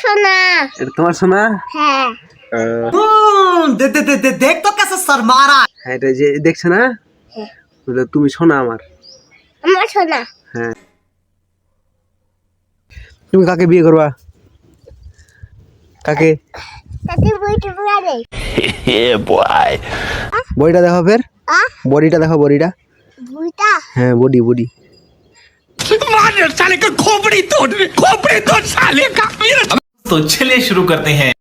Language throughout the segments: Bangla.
সোনা। এটা তোমার সোনা? হ্যাঁ। দেখ তো कैसे शर्मा रहा है। হ্যাঁ, এটা যে দেখছো না, বলে তুমি সোনা আমার। আমার সোনা। হ্যাঁ, তুমি কাকে বিয়ে করবা? কাকে? তাতে বইটা পড়া নেই। বডিটা দেখো ফের, বডিটা দেখো, বডিটা। বইটা? হ্যাঁ, বডি বডি। साले का खोपड़ी तोड़ साले का। तो चलिए शुरू करते हैं।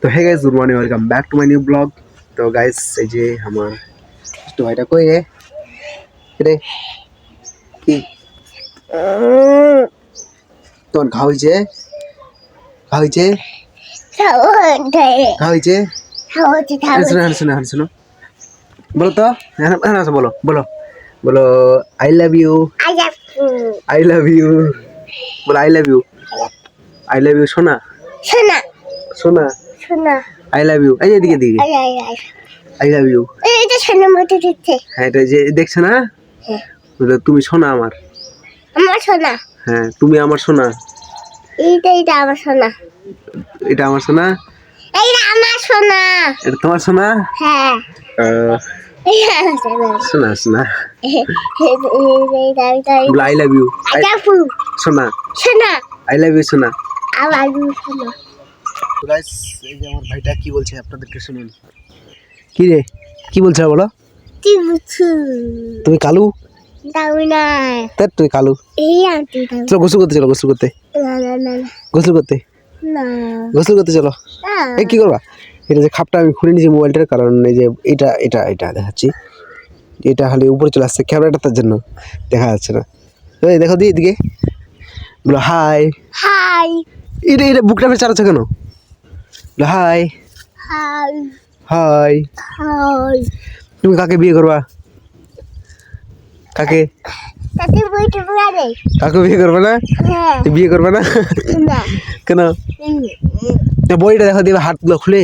তো hey guys, good morning, welcome back to my new blog. তো গাইস, এই যে আমার একটু ভাইটা কই গে রে, কি তোর ঘা হয়েছে? ঘা হয়েছে? ঘা হয়েছে? শোনো বলো তো, হ্যাঁ বলো বলো বলো, I love you, I love you, বলো I love you, I love you সোনা, সোনা। সোনা, সোনা। I love you. এই যে এদিকে দিকে, আই লাভ ইউ। এটা সোনা মতো দিচ্ছে। হ্যাঁ, এটা যে দেখছো না, বলে তুমি সোনা আমার। আমার সোনা। হ্যাঁ, তুমি আমার সোনা। এটা আমার সোনা। এটা আমার সোনা। এইটা আমার সোনা। এটা তোমার সোনা? হ্যাঁ। সোনা সোনা, বলো আই লাভ ইউ, সোনা, সোনা। আই লাভ ইউ সোনা। আমার সোনা। তো গাইস, এই যে আমার ভাইটা কি বলছে আপনাদেরকে শুনুন। কি রে, কি বলছে বলো? তুমি কালু? দামি না। তা তুই কালু। এই আন্টি দামি। চলো গোসল করতে, চলো গোসল করতে, না গোসল করতে, না। গোসল করতে চলো। এই কি করবা? এটা যে খাপটা আমি খুলে নিয়েছি মোবাইলটার, কারণ এই যে এটা এটা এটা দেখাচ্ছি, এটা খালি উপরে চলে আসছে ক্যামেরাটা, তার জন্য দেখা যাচ্ছে না। এই দেখো দি এদিকে, বলো হাই। হাই। এটা বুকটা ফের চালাচ্ছ কেন? বলো হাই। হাই। হাই। হাই। তুমি কাকে বিয়ে করবা? কাকে? তাতে বইটা পড়া নেই। কাকে বিয়ে করবে না? হ্যাঁ। তুই বিয়ে করবে না? না। কেন? বইটা দেখো দিবে, হাতগুলো খুলে,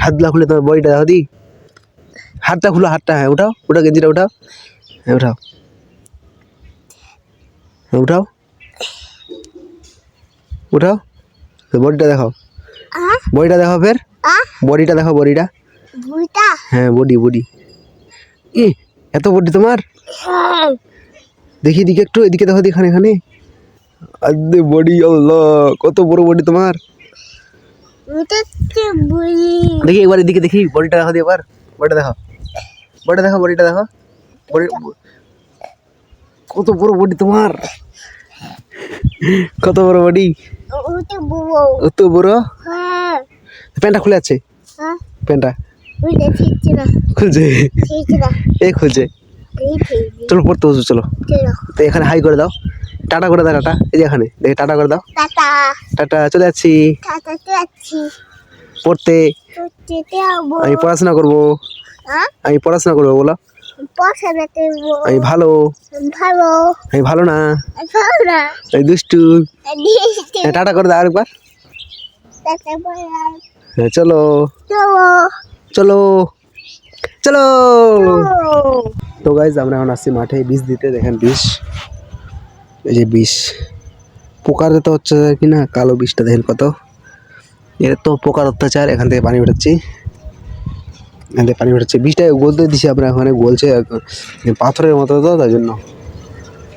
হাতগুলো খুলে তোমার বইটা দেখো দি, হাতটা খুলো, হাতটা। হ্যাঁ উঠাও, ওটা গেঞ্জিটা উঠাও, হ্যাঁ উঠাও, হ্যাঁ উঠাও, উঠাও, বডিটা দেখো, বডিটা দেখো ফের, বডিটা দেখো, বডিটা। বইটা? হ্যাঁ, বডি বডি। ই এত বডি তোমার? হ্যাঁ। দেখি এদিকে একটু, এদিকে দেখো, এখানে এখানে আদে বডি, আল্লাহ কত বড় বডি তোমার। ওটা কি বই? দেখি একবার এদিকে, দেখি বডিটা দেখো, এবার বডিটা দেখো, বডিটা দেখো, বডিটা দেখো, বডি কত বড় বডি তোমার, কত বড় বডি। ওটা বউ। অত বড়। হ্যাঁ। প্যান্টটা খুলে আছে, হ্যাঁ। প্যান্টটা ওইটা ঠিক না। খুলছে, ঠিক না। এই খুলছে। এই ঠিক। চলো পড়তে বসো, চলো। চলো। তো এখানে হাই করে দাও, টাটা করে দাও, টাটা। এই যে এখানে দেখি, টাটা করে দাও, টাটা। টাটা, চলে যাচ্ছি টাটাতে আছি। পড়তে। যেতে যাবো। আমি পড়াশোনা করবো, হ্যাঁ? আমি পড়াশোনা করবো, বলো। পড়াশোনা করবো। আমি ভালো, ভালো। আমি ভালো না, ভালো না। আমি দুষ্টু। হ্যাঁ, টাটা করে দাও আরেকবার। টাটা বলার। হ্যাঁ, চলো চলো। চলো চলো। চলো। তো গাইজ, আমরা এখন আসছি মাঠে বিষ দিতে। দেখেন বিষ, এই যে বিষ, পোকার তো হচ্ছে কি না, কালো বিষটা দেখেন কত, এর তো পোকার অত্যাচার। এখান থেকে পানি বেরোচ্ছি, এখান থেকে পানি বেরোচ্ছে, বিষটা গলতে দিছি আমরা, ওখানে গলছে পাথরের মতো, তো তাই জন্য।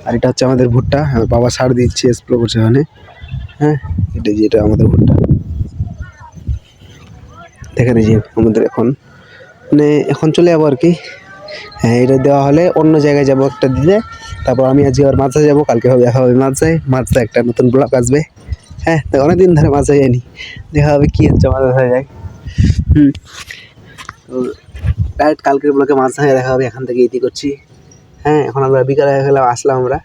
আর এটা হচ্ছে আমাদের ভুট্টা, আমার বাবা সার দিচ্ছে, স্প্রে করছে ওখানে। হ্যাঁ, এটা যে, এটা আমাদের ভুট্টা। দেখেন এই যে আমাদের এখন, মানে এখন চলে যাবো আর কি। হ্যাঁ, এটা দেওয়া হলে অন্য জায়গায় যাবো একটা দিতে। তারপর আমি আজকে আবার মাছায় যাবো, কালকে হবে দেখা হবে মাছায়। মাছটা একটা নতুন ব্লগ আসবে। হ্যাঁ, তো অনেকদিন ধরে মাছায় যাইনি, দেখা হবে কী হচ্ছে মাছায় যায়। তো ডাইরেক্ট কালকের ব্লগে মাছায় দেখা হবে। এখান থেকে ইতি করছি। হ্যাঁ, এখন আমরা বিকালে হয়ে গেলাম, আসলাম আমরা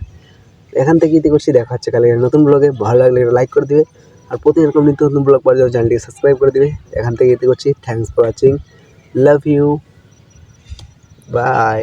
এখান থেকে ইতি করছি। দেখা হচ্ছে কালকে নতুন ব্লগে। ভালো লাগলে লাইক করে দিবে, আর প্রতি এরকম নিত্য নতুন ব্লগ পাওয়ার জন্য চ্যানেলটিকে সাবস্ক্রাইব করে দিবে। এখান থেকে ইতি করছি। Thanks for watching, love you, by.